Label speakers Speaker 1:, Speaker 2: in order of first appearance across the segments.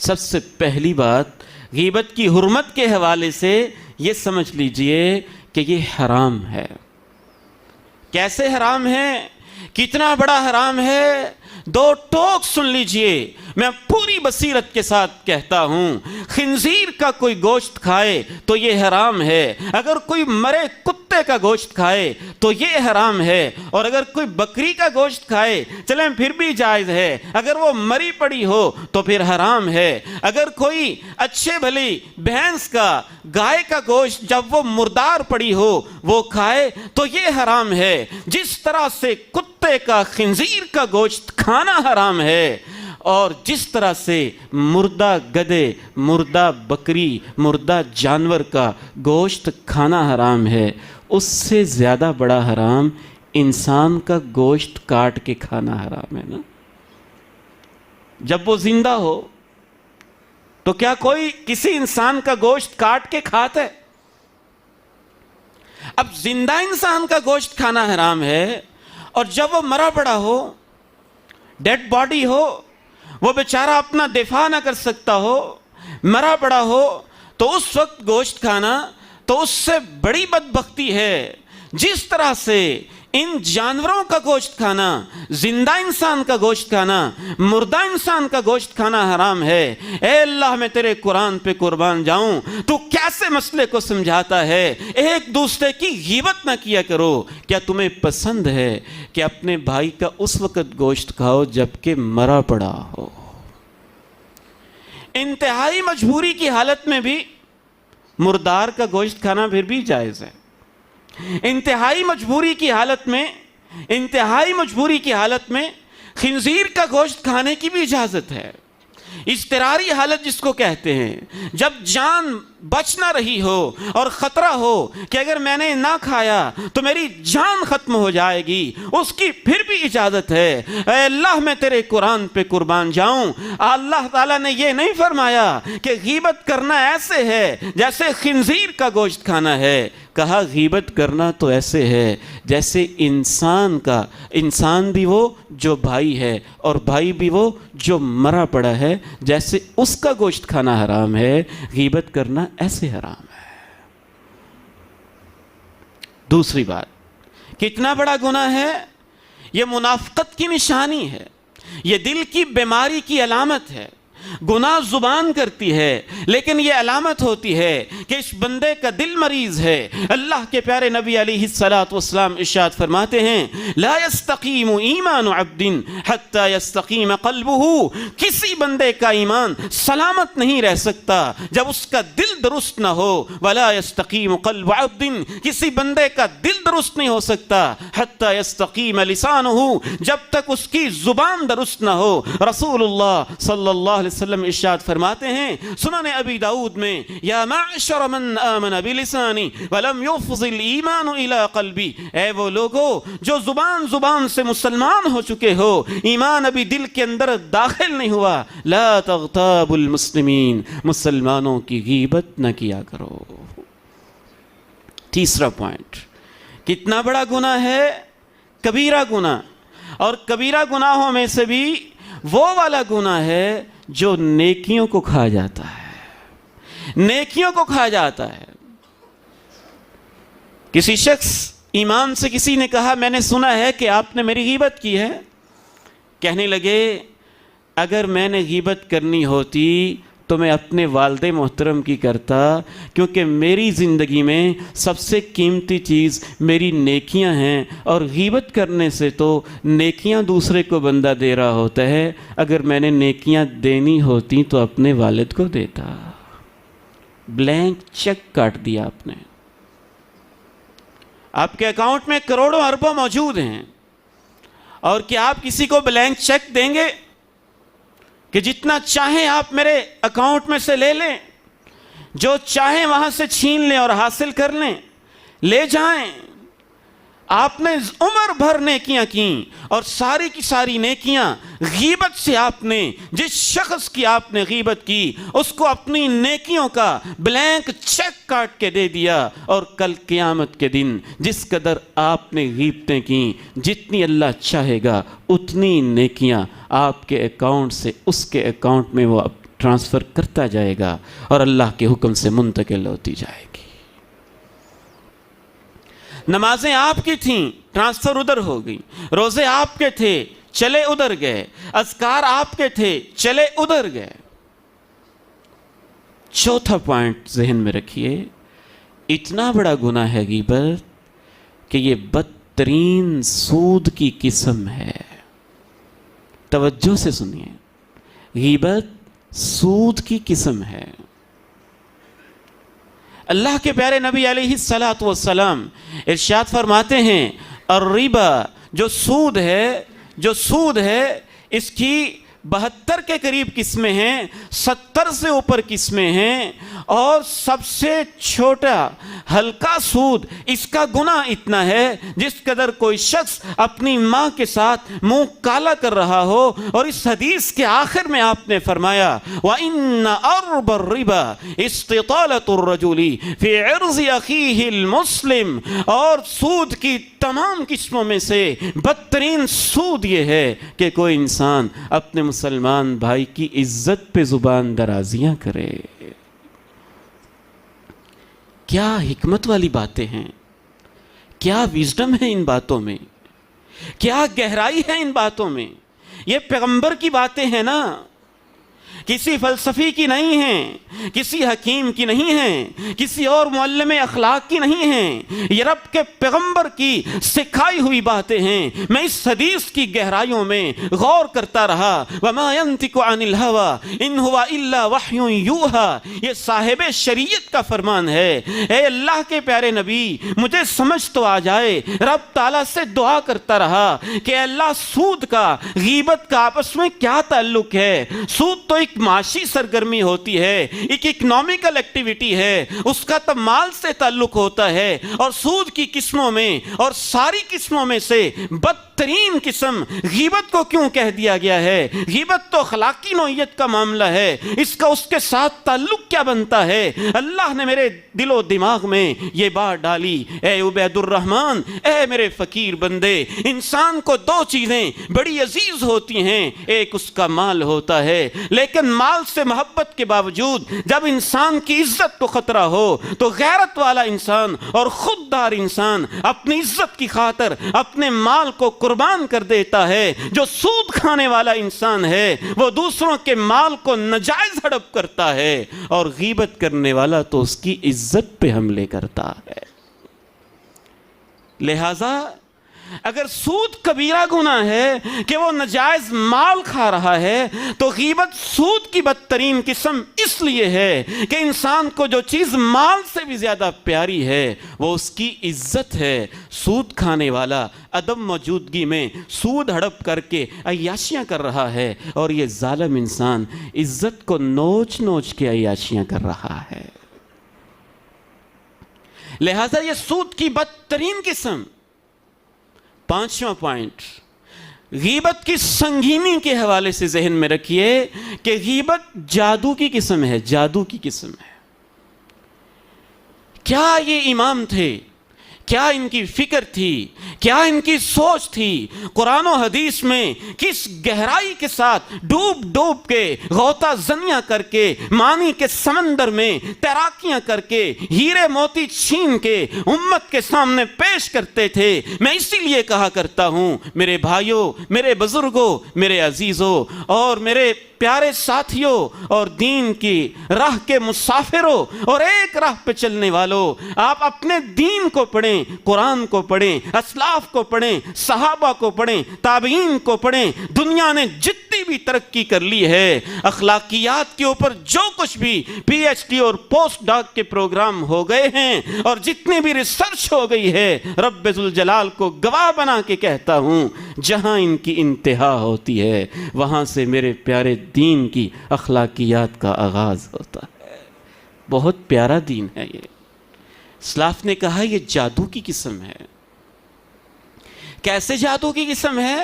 Speaker 1: سب سے پہلی بات غیبت کی حرمت کے حوالے سے یہ سمجھ لیجئے کہ یہ حرام ہے۔ کیسے حرام ہے؟ کتنا بڑا حرام ہے؟ دو ٹوک سن لیجئے، میں پوری بصیرت کے ساتھ کہتا ہوں، خنزیر کا کوئی گوشت کھائے تو یہ حرام ہے، اگر کوئی مرے کتے کا گوشت کھائے تو یہ حرام ہے، اور اگر کوئی بکری کا گوشت کھائے چلیں پھر بھی جائز ہے، اگر وہ مری پڑی ہو تو پھر حرام ہے۔ اگر کوئی اچھے بھلی بھینس کا، گائے کا گوشت جب وہ مردار پڑی ہو وہ کھائے تو یہ حرام ہے۔ جس طرح سے کتے کا، خنزیر کا گوشت کھانا حرام ہے، اور جس طرح سے مردہ گدھے، مردہ بکری، مردہ جانور کا گوشت کھانا حرام ہے، اس سے زیادہ بڑا حرام انسان کا گوشت کاٹ کے کھانا حرام ہے نا۔ جب وہ زندہ ہو تو کیا کوئی کسی انسان کا گوشت کاٹ کے کھاتا ہے؟ اب زندہ انسان کا گوشت کھانا حرام ہے، اور جب وہ مرا پڑا ہو، ڈیڈ باڈی ہو، وہ بیچارہ اپنا دفاع نہ کر سکتا ہو، مرا پڑا ہو، تو اس وقت گوشت کھانا تو اس سے بڑی بدبختی ہے۔ جس طرح سے ان جانوروں کا گوشت کھانا، زندہ انسان کا گوشت کھانا، مردہ انسان کا گوشت کھانا حرام ہے، اے اللہ میں تیرے قرآن پہ قربان جاؤں، تو کیسے مسئلے کو سمجھاتا ہے؟ ایک دوسرے کی غیبت نہ کیا کرو۔ کیا تمہیں پسند ہے کہ اپنے بھائی کا اس وقت گوشت کھاؤ جبکہ مرا پڑا ہو؟ انتہائی مجبوری کی حالت میں بھی مردار کا گوشت کھانا پھر بھی جائز ہے۔ انتہائی مجبوری کی حالت میں خنزیر کا گوشت کھانے کی بھی اجازت ہے۔ اضطراری حالت جس کو کہتے ہیں، جب جان بچ نہ رہی ہو اور خطرہ ہو کہ اگر میں نے نہ کھایا تو میری جان ختم ہو جائے گی، اس کی پھر بھی اجازت ہے۔ اے اللہ میں تیرے قرآن پہ قربان جاؤں، اللہ تعالیٰ نے یہ نہیں فرمایا کہ غیبت کرنا ایسے ہے جیسے خنزیر کا گوشت کھانا ہے، کہا غیبت کرنا تو ایسے ہے جیسے انسان بھی وہ جو بھائی ہے، اور بھائی بھی وہ جو مرا پڑا ہے، جیسے اس کا گوشت کھانا حرام ہے، غیبت کرنا ایسے حرام ہے۔ دوسری بات، کتنا بڑا گناہ ہے؟ یہ منافقت کی نشانی ہے، یہ دل کی بیماری کی علامت ہے۔ گناہ زبان کرتی ہے، لیکن یہ علامت ہوتی ہے کہ اس بندے کا دل مریض ہے۔ اللہ کے پیارے نبی علیہ السلام ارشاد فرماتے ہیں، لا يستقیم ایمان عبد حتی یستقیم قلبہ، کسی بندے کا ایمان سلامت نہیں رہ سکتا جب اس کا دل درست نہ ہو۔ ولا يستقیم قلب عبد، کسی بندے کا دل درست نہیں ہو سکتا حتی یستقیم لسانہ، جب تک اس کی زبان درست نہ ہو۔ رسول اللہ صلی اللہ علیہ وسلم ارشاد فرماتے ہیں سنن ابی داؤد میں، یا معشر من آمن بلسانی ولم یفض الایمان الی قلبی، اے وہ لوگو جو زبان سے مسلمان ہو چکے ہو، ایمان ابھی دل کے اندر داخل نہیں ہوا، لا تغتاب المسلمین، مسلمانوں کی غیبت نہ کیا کرو۔ تیسرا پوائنٹ، کتنا بڑا گناہ ہے؟ کبیرہ گناہ، اور کبیرہ گناہوں میں سے بھی وہ والا گناہ ہے جو نیکیوں کو کھا جاتا ہے، نیکیوں کو کھا جاتا ہے۔ کسی شخص ایمان سے کسی نے کہا، میں نے سنا ہے کہ آپ نے میری غیبت کی ہے۔ کہنے لگے، اگر میں نے غیبت کرنی ہوتی تو میں اپنے والد محترم کی کرتا، کیونکہ میری زندگی میں سب سے قیمتی چیز میری نیکیاں ہیں، اور غیبت کرنے سے تو نیکیاں دوسرے کو بندہ دے رہا ہوتا ہے، اگر میں نے نیکیاں دینی ہوتی تو اپنے والد کو دیتا۔ بلینک چیک کاٹ دیا آپ نے۔ آپ کے اکاؤنٹ میں کروڑوں اربوں موجود ہیں، اور کیا آپ کسی کو بلینک چیک دیں گے کہ جتنا چاہیں آپ میرے اکاؤنٹ میں سے لے لیں، جو چاہیں وہاں سے چھین لیں اور حاصل کر لیں، لے جائیں؟ آپ نے عمر بھر نیکیاں کیں، اور ساری کی ساری نیکیاں غیبت سے آپ نے، جس شخص کی آپ نے غیبت کی اس کو اپنی نیکیوں کا بلینک چیک کاٹ کے دے دیا، اور کل قیامت کے دن جس قدر آپ نے غیبتیں کیں، جتنی اللہ چاہے گا اتنی نیکیاں آپ کے اکاؤنٹ سے اس کے اکاؤنٹ میں وہ ٹرانسفر کرتا جائے گا اور اللہ کے حکم سے منتقل ہوتی جائے گی۔ نمازیں آپ کی تھیں، ٹرانسفر ادھر ہو گئی، روزے آپ کے تھے، چلے ادھر گئے، اذکار آپ کے تھے، چلے ادھر گئے۔ چوتھا پوائنٹ ذہن میں رکھیے، اتنا بڑا گناہ ہے غیبت کہ یہ بدترین سود کی قسم ہے۔ توجہ سے سنیے، غیبت سود کی قسم ہے۔ اللہ کے پیارے نبی علیہ الصلاۃ والسلام ارشاد فرماتے ہیں، الربا، جو سود ہے اس کی 72 کے قریب قسمیں ہیں، 70 سے اوپر قسمیں ہیں، اور سب سے چھوٹا ہلکا سود اس کا گناہ اتنا ہے جس قدر کوئی شخص اپنی ماں کے ساتھ منہ کالا کر رہا ہو۔ اور اس حدیث کے آخر میں آپ نے فرمایا، وَإِنَّ أَرْبَ الرِّبَا اسْتِطَالَةُ الرَّجُلِ فِي عِرْضِ أَخِيهِ الْمُسْلِمِ، اور سود کی تمام قسموں میں سے بدترین سود یہ ہے کہ کوئی انسان اپنے مسلمان بھائی کی عزت پہ زبان درازیاں کرے۔ کیا حکمت والی باتیں ہیں، کیا وزڈم ہے ان باتوں میں، کیا گہرائی ہے ان باتوں میں۔ یہ پیغمبر کی باتیں ہیں نا، کسی فلسفی کی نہیں ہیں، کسی حکیم کی نہیں ہیں، کسی اور معلم اخلاق کی نہیں ہیں، یہ رب کے پیغمبر کی سکھائی ہوئی باتیں ہیں۔ میں اس حدیث کی گہرائیوں میں غور کرتا رہا، وَمَا يَنْتِقُ عَنِ الْهَوَىٰ إِنْ هُوَ إِلَّا وَحْيٌ يُوحَىٰ، یہ صاحب شریعت کا فرمان ہے۔ اے اللہ کے پیارے نبی، مجھے سمجھ تو آ جائے۔ رب تعالیٰ سے دعا کرتا رہا کہ اللہ سود کا، غیبت کا آپس میں کیا تعلق ہے؟ سود تو ایک معاشی سرگرمی ہوتی ہے، ایک اکنامیکل ایکٹیویٹی ہے، اس کا تو مال سے تعلق ہوتا ہے، اور سود کی قسموں میں اور ساری قسموں میں سے بدترین قسم غیبت کو کیوں کہہ دیا گیا ہے؟ غیبت تو اخلاقی نوعیت کا معاملہ ہے، اس کا اس کے ساتھ تعلق کیا بنتا ہے؟ اللہ نے میرے دل و دماغ میں یہ بات ڈالی، اے عبید الرحمن، اے میرے فقیر بندے، انسان کو دو چیزیں بڑی عزیز ہوتی ہیں، ایک اس کا مال ہوتا ہے، لیکن مال سے محبت کے باوجود جب انسان کی عزت کو خطرہ ہو تو غیرت والا انسان اور خوددار انسان اپنی عزت کی خاطر اپنے مال کو قربان کر دیتا ہے۔ جو سود کھانے والا انسان ہے وہ دوسروں کے مال کو ناجائز ہڑپ کرتا ہے، اور غیبت کرنے والا تو اس کی عزت پہ حملے کرتا ہے۔ لہذا اگر سود کبیرہ گناہ ہے کہ وہ ناجائز مال کھا رہا ہے، تو غیبت سود کی بدترین قسم اس لیے ہے کہ انسان کو جو چیز مال سے بھی زیادہ پیاری ہے وہ اس کی عزت ہے۔ سود کھانے والا عدم موجودگی میں سود ہڑپ کر کے عیاشیاں کر رہا ہے، اور یہ ظالم انسان عزت کو نوچ نوچ کے عیاشیاں کر رہا ہے۔ لہذا یہ سود کی بدترین قسم۔ پانچواں پوائنٹ، غیبت کی سنگینی کے حوالے سے ذہن میں رکھیے کہ غیبت جادو کی قسم ہے، جادو کی قسم ہے۔ کیا یہ امام تھے؟ کیا ان کی فکر تھی؟ کیا ان کی سوچ تھی؟ قرآن و حدیث میں کس گہرائی کے ساتھ ڈوب ڈوب کے غوطہ زنیاں کر کے معنی کے سمندر میں تیراکیاں کر کے ہیرے موتی چھین کے امت کے سامنے پیش کرتے تھے۔ میں اسی لیے کہا کرتا ہوں میرے بھائیوں، میرے بزرگوں، میرے عزیزوں اور میرے پیارے ساتھیوں اور دین کی راہ کے مسافروں اور ایک راہ پہ چلنے والوں، آپ اپنے دین کو پڑھیں، قرآن کو پڑھیں، اسلاف کو پڑھیں، صحابہ کو پڑھیں، تابعین کو پڑھیں۔ دنیا نے جتنی بھی ترقی کر لی ہے، اخلاقیات کے اوپر جو کچھ بھی پی ایچ ڈی اور پوسٹ ڈاک کے پروگرام ہو گئے ہیں اور جتنی بھی ریسرچ ہو گئی ہے، رب ذوالجلال کو گواہ بنا کے کہتا ہوں، جہاں ان کی انتہا ہوتی ہے وہاں سے میرے پیارے دین کی اخلاقیات کا آغاز ہوتا ہے۔ بہت پیارا دین ہے یہ۔ اسلاف نے کہا یہ جادو کی قسم ہے۔ کیسے جادو کی قسم ہے؟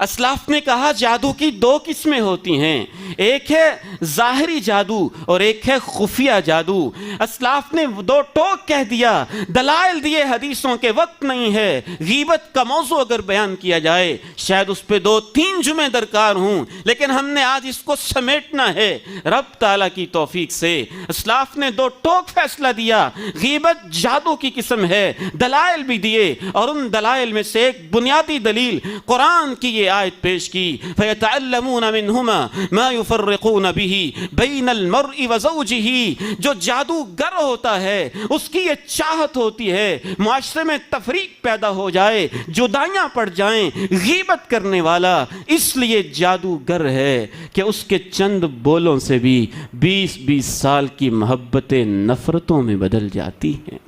Speaker 1: اسلاف نے کہا جادو کی دو قسمیں ہوتی ہیں، ایک ہے ظاہری جادو اور ایک ہے خفیہ جادو۔ اسلاف نے دو ٹوک کہہ دیا، دلائل دیے، حدیثوں کے وقت نہیں ہے۔ غیبت کا موضوع اگر بیان کیا جائے شاید اس پہ 2-3 جمعے درکار ہوں، لیکن ہم نے آج اس کو سمیٹنا ہے رب تعالیٰ کی توفیق سے۔ اسلاف نے دو ٹوک فیصلہ دیا، غیبت جادو کی قسم ہے، دلائل بھی دیے، اور ان دلائل میں سے ایک بنیادی دلیل قرآن کی یہ آیت پیش کی، فَيَتَعَلَّمُونَ مِنْهُمَا مَا يُفَرِّقُونَ بِهِ بَيْنَ الْمَرْءِ وَزَوْجِهِ۔ جو جادوگر ہوتا ہے اس کی یہ چاہت ہوتی ہے معاشرے میں تفریق پیدا ہو جائے، جدائیاں پڑ جائیں۔ غیبت کرنے والا اس لیے جادوگر ہے کہ اس کے چند بولوں سے بھی 20 سال کی محبتیں نفرتوں میں بدل جاتی ہیں۔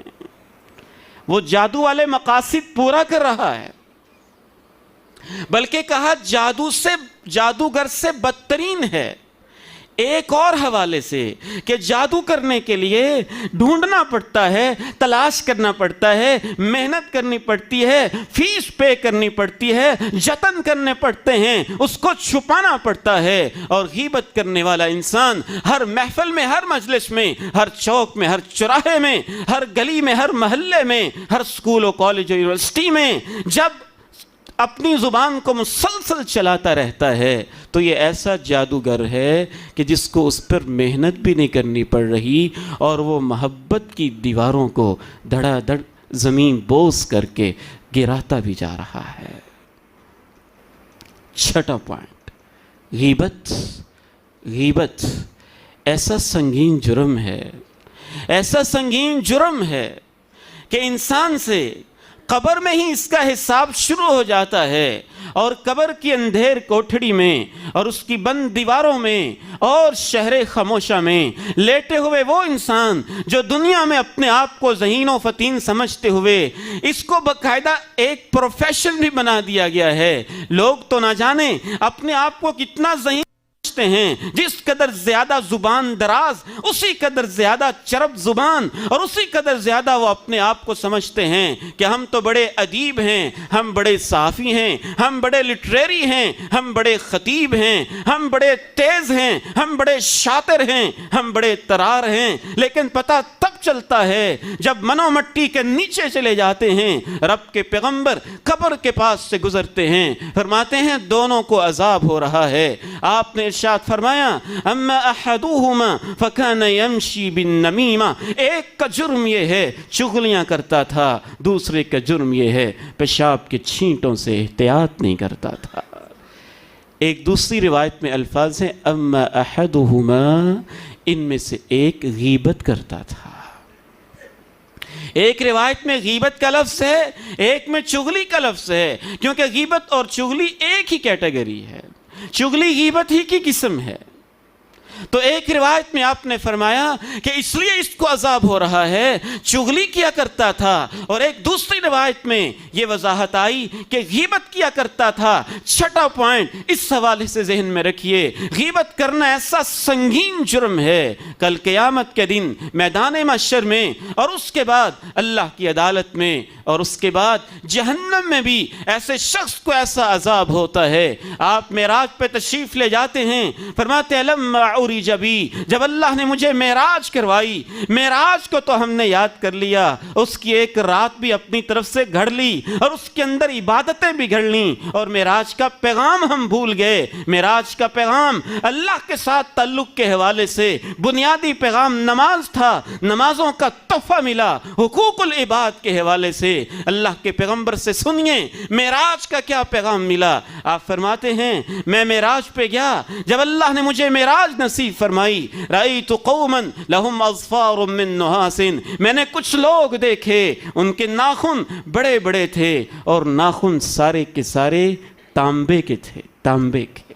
Speaker 1: وہ جادو والے مقاصد پورا کر رہا ہے، بلکہ کہا جادوگر سے بدترین ہے۔ ایک اور حوالے سے کہ جادو کرنے کے لیے ڈھونڈنا پڑتا ہے، تلاش کرنا پڑتا ہے، محنت کرنی پڑتی ہے، فیس پے کرنی پڑتی ہے، جتن کرنے پڑتے ہیں، اس کو چھپانا پڑتا ہے۔ اور غیبت کرنے والا انسان ہر محفل میں، ہر مجلس میں، ہر چوک میں، ہر چوراہے میں، ہر گلی میں، ہر محلے میں، ہر سکول و کالج و یونیورسٹی میں جب اپنی زبان کو مسلسل چلاتا رہتا ہے تو یہ ایسا جادوگر ہے کہ جس کو اس پر محنت بھی نہیں کرنی پڑ رہی، اور وہ محبت کی دیواروں کو دھڑا دھڑ زمین بوس کر کے گراتا بھی جا رہا ہے۔ چھٹا پوائنٹ، غیبت ایسا سنگین جرم ہے، ایسا سنگین جرم ہے کہ انسان سے قبر میں ہی اس کا حساب شروع ہو جاتا ہے، اور قبر کی اندھیر کوٹھڑی میں اور اس کی بند دیواروں میں اور شہر خاموشہ میں لیٹے ہوئے وہ انسان جو دنیا میں اپنے آپ کو ذہین و فطین سمجھتے ہوئے اس کو باقاعدہ ایک پروفیشن بھی بنا دیا گیا ہے۔ لوگ تو نہ جانے اپنے آپ کو کتنا ذہین ہیں، جس قدر زیادہ زبان دراز اسی قدر زیادہ چرب زبان، اور اسی قدر زیادہ وہ اپنے آپ کو سمجھتے ہیں کہ ہم تو بڑے ادیب ہیں، ہم بڑے صحافی ہیں، ہم بڑے لٹریری ہیں، ہم بڑے خطیب ہیں، ہم بڑے تیز ہیں، ہم بڑے شاطر ہیں، ہم بڑے ترار ہیں۔ لیکن پتہ تب چلتا ہے جب منو مٹی کے نیچے چلے جاتے ہیں۔ رب کے پیغمبر قبر کے پاس سے گزرتے ہیں، فرماتے ہیں دونوں کو عذاب ہو رہا ہے۔ آپ نے ارشاد فرمایا اما احدہما فکان یمشی بالنمیمہ، ایک کا جرم یہ ہے چغلیاں کرتا تھا، دوسرے کا جرم یہ ہے پیشاب کے چھینٹوں سے احتیاط نہیں کرتا تھا۔ ایک دوسری روایت میں الفاظ ہیں اما احدہما، ان میں سے ایک غیبت کرتا تھا۔ ایک روایت میں غیبت کا لفظ ہے، ایک میں چغلی کا لفظ ہے، کیونکہ غیبت اور چغلی ایک ہی کیٹیگری ہے، چغلی غیبت ہی کی قسم ہے۔ تو ایک روایت میں آپ نے فرمایا کہ اس لیے اس کو عذاب ہو رہا ہے، چغلی کیا کرتا تھا، اور ایک دوسری روایت میں یہ وضاحت آئی کہ غیبت کیا کرتا تھا۔ چھٹا پوائنٹ اس حوالے سے ذہن میں رکھیے، غیبت کرنا ایسا سنگین جرم ہے، کل قیامت کے دن میدان محشر میں، اور اس کے بعد اللہ کی عدالت میں، اور اس کے بعد جہنم میں بھی ایسے شخص کو ایسا عذاب ہوتا ہے۔ آپ معراج پہ تشریف لے جاتے ہیں، فرماتے ہیں لما عرج بی، جب اللہ نے مجھے معراج کروائی، معراج کو تو ہم نے یاد کر لیا، اس کی ایک رات بھی اپنی طرف سے گھڑ لی، اور اس کے اندر عبادتیں بھی گھڑ لیں، اور معراج کا پیغام ہم بھول گئے۔ معراج کا پیغام اللہ کے ساتھ تعلق کے حوالے سے بنیادی پیغام نماز تھا، نمازوں کا تحفہ ملا حقوق العباد کے حوالے سے۔ اللہ کے پیغمبر سے سنیے معراج کا کیا پیغام ملا۔ آپ فرماتے ہیں میں معراج پہ گیا، جب اللہ نے مجھے معراج نصیب فرمائی، رأیت قوما لهم اظفار من نحاس، میں نے کچھ لوگ دیکھے ان کے ناخن بڑے بڑے تھے، اور ناخن سارے کے سارے تانبے کے تھے، تانبے کے۔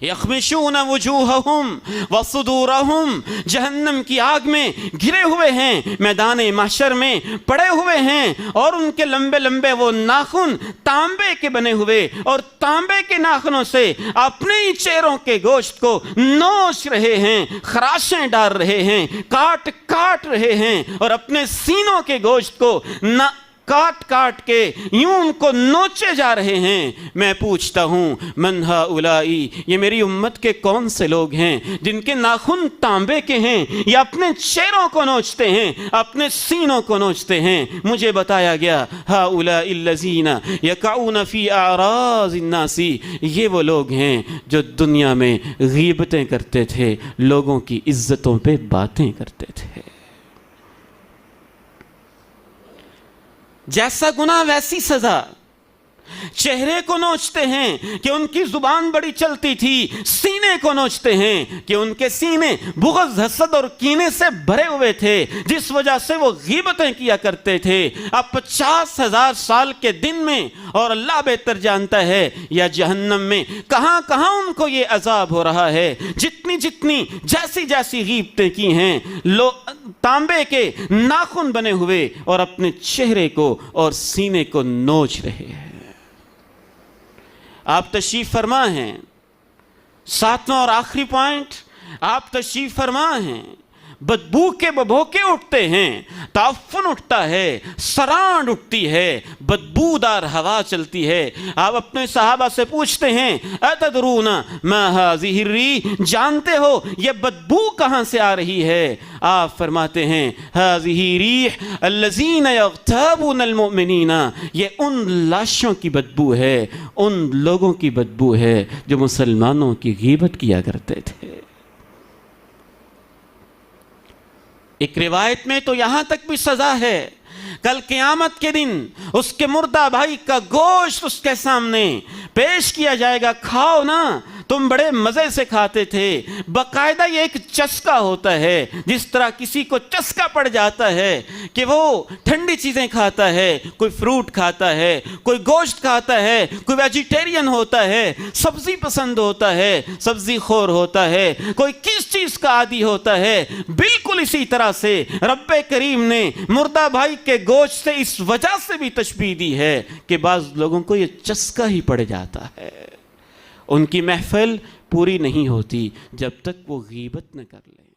Speaker 1: یخمشون وجوہہم وصدورہم، جہنم کی آگ میں گرے ہوئے ہیں، میدان محشر میں پڑے ہوئے ہیں، اور ان کے لمبے لمبے وہ ناخن تانبے کے بنے ہوئے، اور تانبے کے ناخنوں سے اپنے ہی چہروں کے گوشت کو نوچ رہے ہیں، خراشیں ڈال رہے ہیں، کاٹ رہے ہیں، اور اپنے سینوں کے گوشت کو کاٹ کاٹ کے یوں ان کو نوچے جا رہے ہیں۔ میں پوچھتا ہوں من ہؤلائی، یہ میری امت کے کون سے لوگ ہیں جن کے ناخن تانبے کے ہیں، یا اپنے چہروں کو نوچتے ہیں، اپنے سینوں کو نوچتے ہیں؟ مجھے بتایا گیا ہؤلاء الذین یقعون فی اعراض الناس، یہ وہ لوگ ہیں جو دنیا میں غیبتیں کرتے تھے، لوگوں کی عزتوں پہ باتیں کرتے تھے۔ جیسا گناہ ویسی سزا۔ چہرے کو نوچتے ہیں کہ ان کی زبان بڑی چلتی تھی، سینے کو نوچتے ہیں کہ ان کے سینے بغض، حسد اور کینے سے بھرے ہوئے تھے، جس وجہ سے وہ غیبتیں کیا کرتے تھے۔ اب 50,000 سال کے دن میں، اور اللہ بہتر جانتا ہے، یا جہنم میں کہاں کہاں ان کو یہ عذاب ہو رہا ہے۔ جتنی جتنی جیسی جیسی غیبتیں کی ہیں، تانبے کے ناخن بنے ہوئے اور اپنے چہرے کو اور سینے کو نوچ رہے ہیں۔ آپ تشریف فرما ہیں، ساتواں اور آخری پوائنٹ، آپ تشریف فرما ہیں، بدبو کے ببھوکے اٹھتے ہیں، تعفن اٹھتا ہے، سرانڈ اٹھتی ہے، بدبودار ہوا چلتی ہے۔ آپ اپنے صحابہ سے پوچھتے ہیں اتدرون ما هذه الريح، جانتے ہو یہ بدبو کہاں سے آ رہی ہے؟ آپ فرماتے ہیں هذه ريح الذين يغتابون المؤمنين، یہ ان لاشوں کی بدبو ہے، ان لوگوں کی بدبو ہے جو مسلمانوں کی غیبت کیا کرتے تھے۔ ایک روایت میں تو یہاں تک بھی سزا ہے، کل قیامت کے دن اس کے مردہ بھائی کا گوشت اس کے سامنے پیش کیا جائے گا۔ کھاؤ نا، تم بڑے مزے سے کھاتے تھے۔ باقاعدہ یہ ایک چسکا ہوتا ہے، جس طرح کسی کو چسکا پڑ جاتا ہے کہ وہ ٹھنڈی چیزیں کھاتا ہے، کوئی فروٹ کھاتا ہے، کوئی گوشت کھاتا ہے، کوئی ویجیٹیرین ہوتا ہے، سبزی پسند ہوتا ہے، سبزی خور ہوتا ہے، کوئی کس چیز کا عادی ہوتا ہے۔ بالکل اسی طرح سے رب کریم نے مردہ بھائی کے گوشت سے اس وجہ سے بھی تشبیہ دی ہے کہ بعض لوگوں کو یہ چسکا ہی پڑ جاتا ہے، ان کی محفل پوری نہیں ہوتی جب تک وہ غیبت نہ کر لیں۔